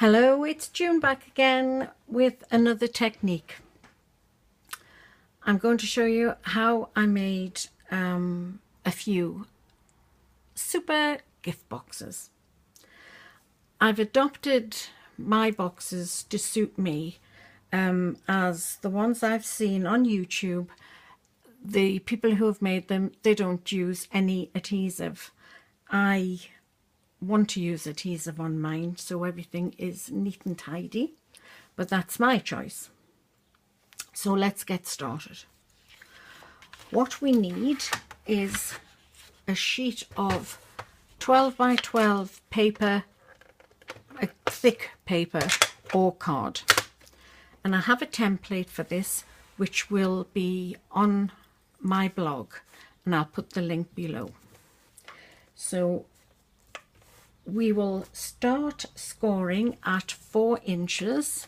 Hello, it's June back again with another technique. I'm going to show you how I made a few super gift boxes. I've adopted my boxes to suit me as the ones I've seen on YouTube. The people who have made them, they don't use any adhesive. I want to use adhesive on mine so everything is neat and tidy, but that's my choice. So let's get started. What we need is a sheet of 12 by 12 paper, a thick paper or card, and I have a template for this which will be on my blog, and I'll put the link below. So we will start scoring at 4 inches,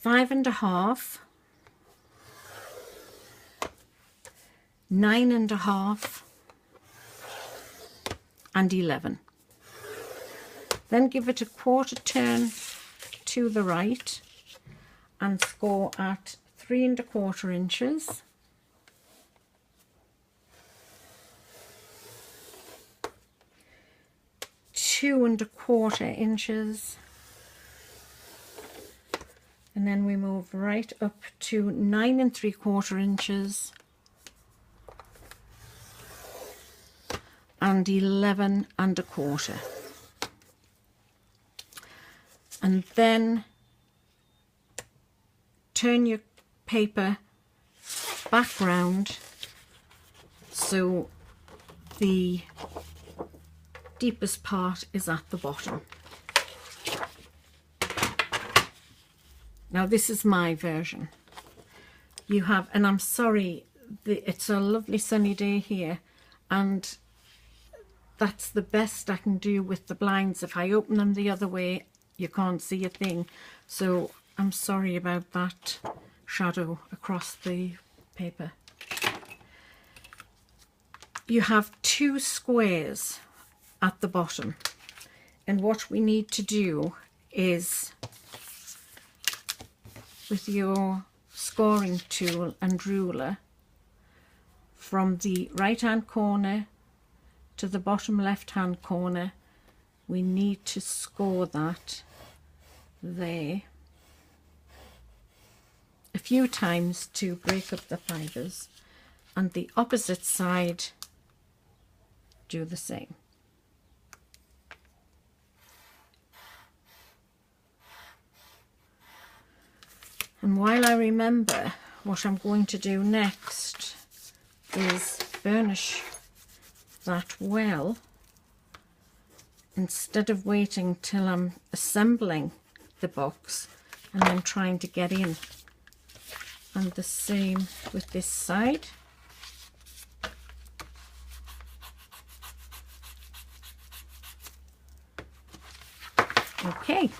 5.5, 9.5 and 11. Then give it a quarter turn to the right and score at 3.25 inches, 2.25 inches, and then we move right up to 9.75 inches and 11.25, and then turn your paper back round so the deepest part is at the bottom. Now this is my version. You have, and I'm sorry, it's a lovely sunny day here, and that's the best I can do with the blinds. If I open them the other way, you can't see a thing. So I'm sorry about that shadow across the paper. You have 2 squares at the bottom, and what we need to do is, with your scoring tool and ruler, from the right hand corner to the bottom left hand corner, we need to score that there a few times to break up the fibres, and the opposite side do the same. And while I remember, what I'm going to do next is burnish that well, instead of waiting till I'm assembling the box and then trying to get in. And the same with this side. Okay.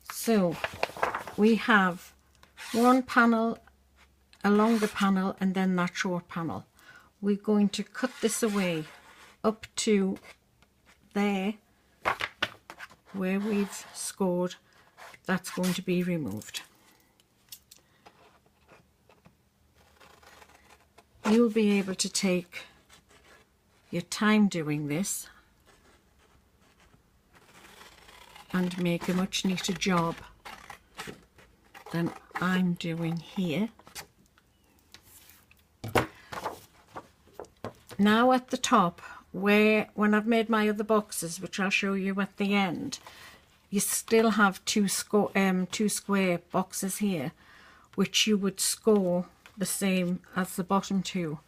So we have one panel, a longer panel, and then that short panel. We're going to cut this away up to there where we've scored. That's going to be removed. You'll be able to take your time doing this and make a much neater job than I'm doing here. Now at the top, where when I've made my other boxes, which I'll show you at the end, you still have two square boxes here, which you would score the same as the bottom two.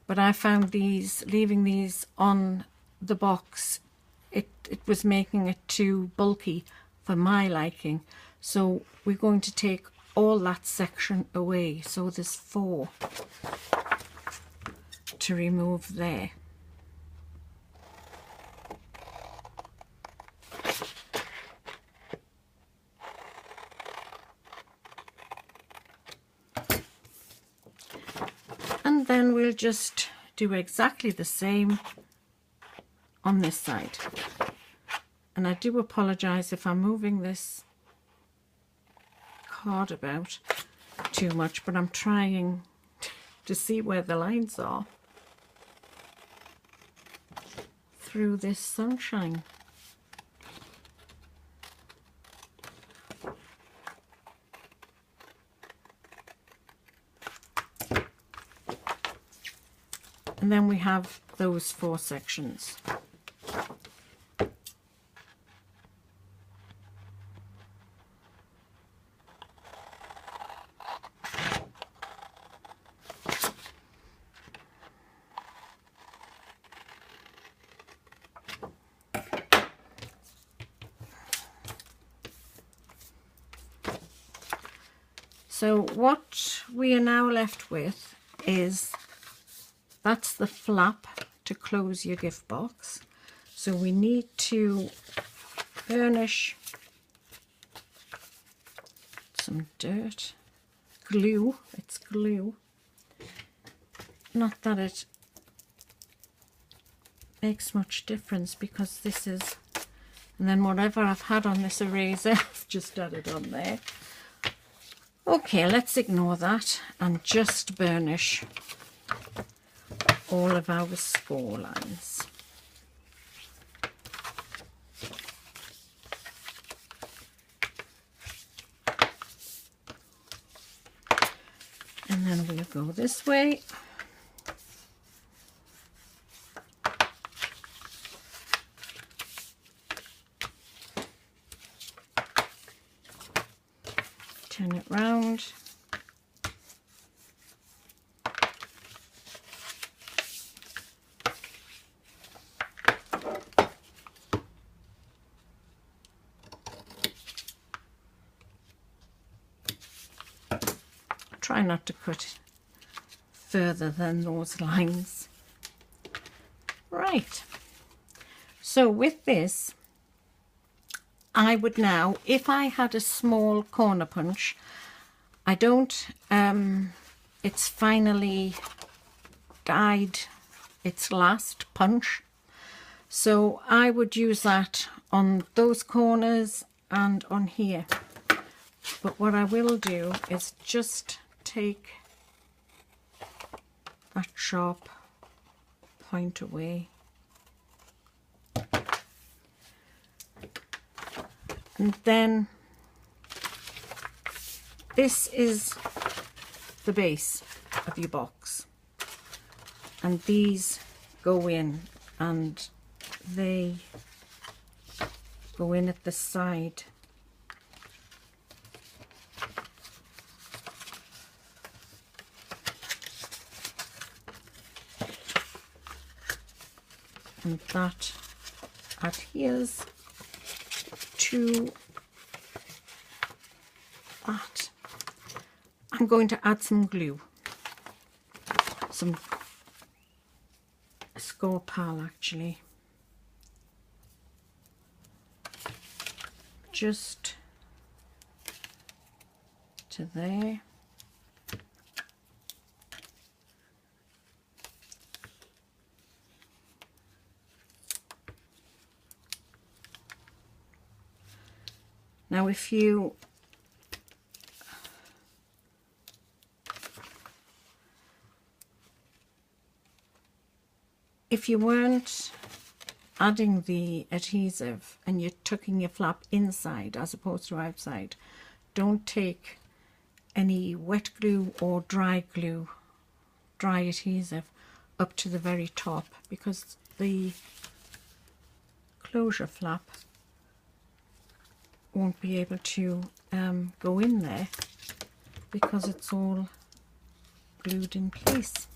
But I found these, leaving these on the box, it was making it too bulky for my liking. So we're going to take all that section away. So there's 4 to remove there. and then we'll just do exactly the same on this side. And I do apologize if I'm moving this card about too much, but I'm trying to see where the lines are through this sunshine. And then we have those 4 sections. So what we are now left with is, that's the flap to close your gift box. So we need to burnish some dirt, glue, it's glue. Not that it makes much difference because this is, and then whatever I've had on this eraser, I've just added on there. Okay, let's ignore that and just burnish all of our score lines. And then we'll go this way. Turn it round. Try not to cut further than those lines. Right. So with this, I would now, if I had a small corner punch, I don't, it's finally died its last punch. So I would use that on those corners and on here. But what I will do is just take that sharp point away. And then this is the base of your box, and these go in, and they go in at the side. And that adheres to that. I'm going to add some glue, some Score Pal actually, just to there. Now if you weren't adding the adhesive and you're tucking your flap inside as opposed to outside, don't take any wet glue or dry adhesive up to the very top, because the closure flap won't be able to go in there because it's all glued in place.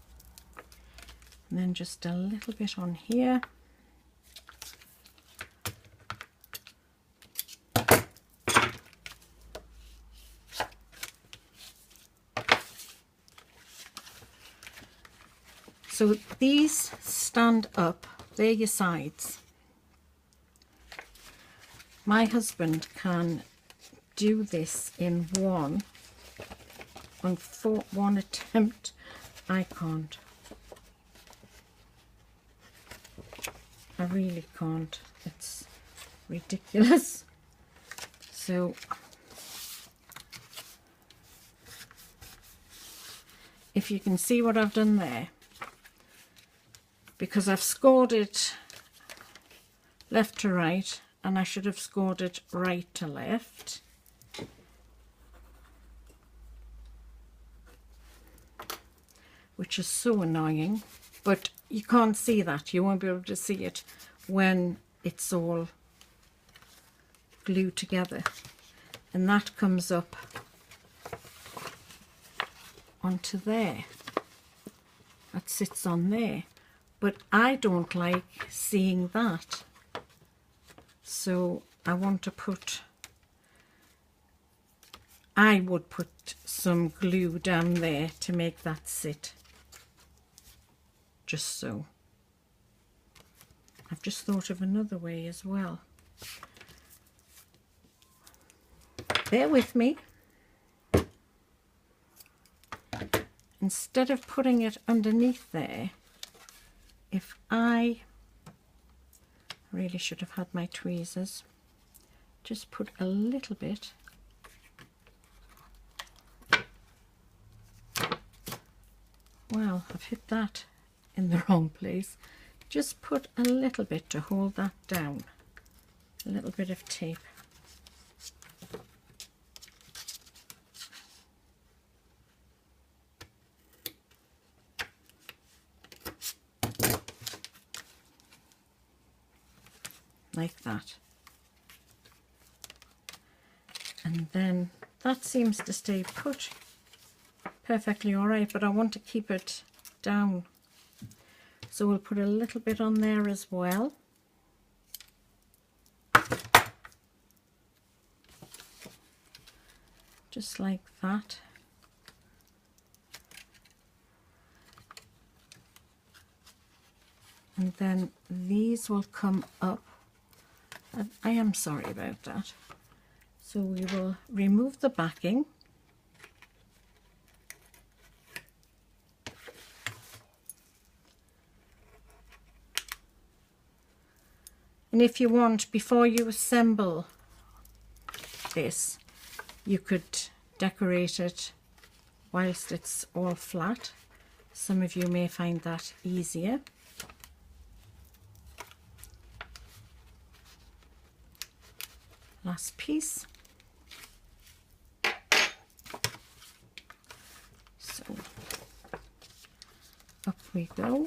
And then just a little bit on here. So these stand up, they're your sides. My husband can do this in one attempt. I can't. I really can't. It's ridiculous. So if you can see what I've done there, because I've scored it left to right and I should have scored it right to left. Which is so annoying, but you can't see that. You won't be able to see it when it's all glued together. And that comes up onto there. That sits on there. But I don't like seeing that. So I want to put, I would put some glue down there to make that sit. Just so. I've just thought of another way as well. Bear with me. Instead of putting it underneath there, if I really should have had my tweezers, just put a little bit well, I've hit that in the wrong place. Just put a little bit to hold that down, a little bit of tape. Like that. And then that seems to stay put perfectly all right, but I want to keep it down. So we'll put a little bit on there as well. Just like that. And then these will come up. I am sorry about that. So we will remove the backing. And if you want, before you assemble this, you could decorate it whilst it's all flat. Some of you may find that easier. Last piece. So up we go.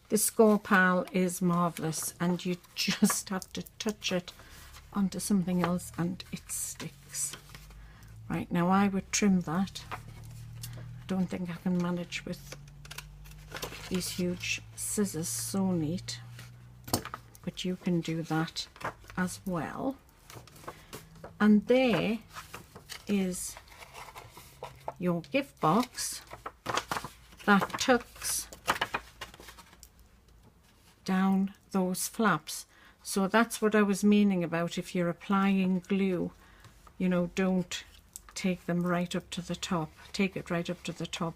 This Score Pal is marvellous, and you just have to touch it onto something else and it sticks. Right, now I would trim that. I don't think I can manage with these huge scissors so neat, but you can do that as well. And there is your gift box that tucks down those flaps. So that's what I was meaning about. If you're applying glue, you know, don't take them right up to the top. Take it right up to the top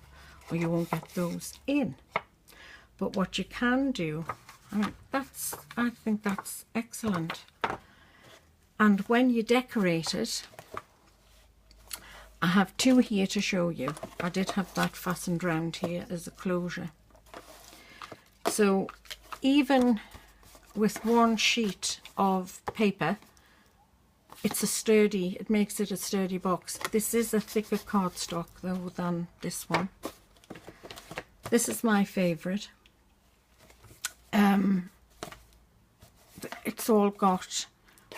or you won't get those in. But what you can do, I think that's excellent. And when you decorate it, I have two here to show you. I did have that fastened round here as a closure. So even with one sheet of paper, it makes it a sturdy box. This is a thicker cardstock though than this one. This is my favourite. It's all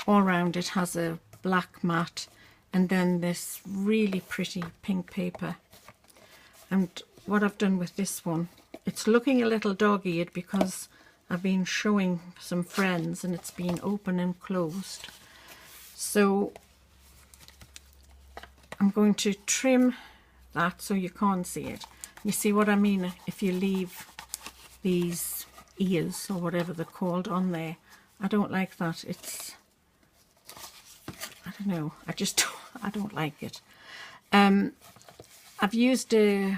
around it has a black mat and then this really pretty pink paper. And what I've done with this one, it's looking a little dog-eared because I've been showing some friends and it's been open and closed. So I'm going to trim that so you can't see it. You see what I mean? If you leave these ears or whatever they're called on there. I don't like that. It's, I don't know, I don't like it. I've used a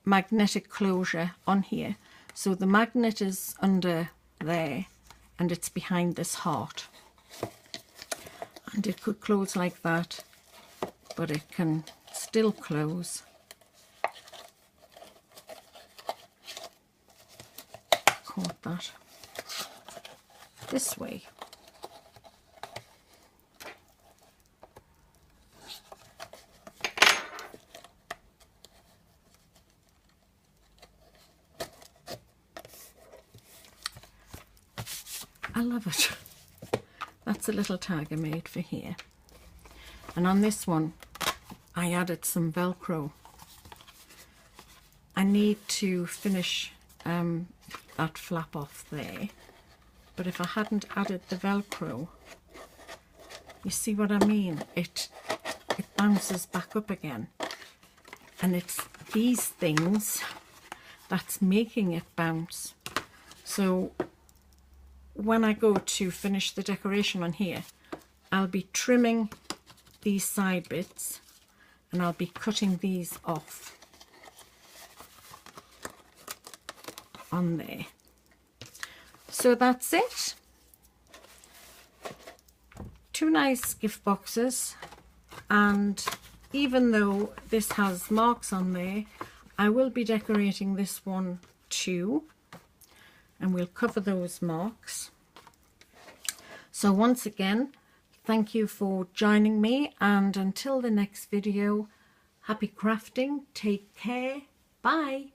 magnetic closure on here, so the magnet is under there and it's behind this heart, and it could close like that, but it can still close. Caught that this way. I love it. That's a little tag I made for here. And on this one, I added some Velcro. I need to finish that flap off there. But if I hadn't added the Velcro, you see what I mean? It bounces back up again. And it's these things that's making it bounce. So when I go to finish the decoration on here, I'll be trimming these side bits and I'll be cutting these off on there. So that's it. 2 nice gift boxes, and even though this has marks on there, I will be decorating this one too, and we'll cover those marks. So once again, thank you for joining me, and until the next video, happy crafting, take care, bye.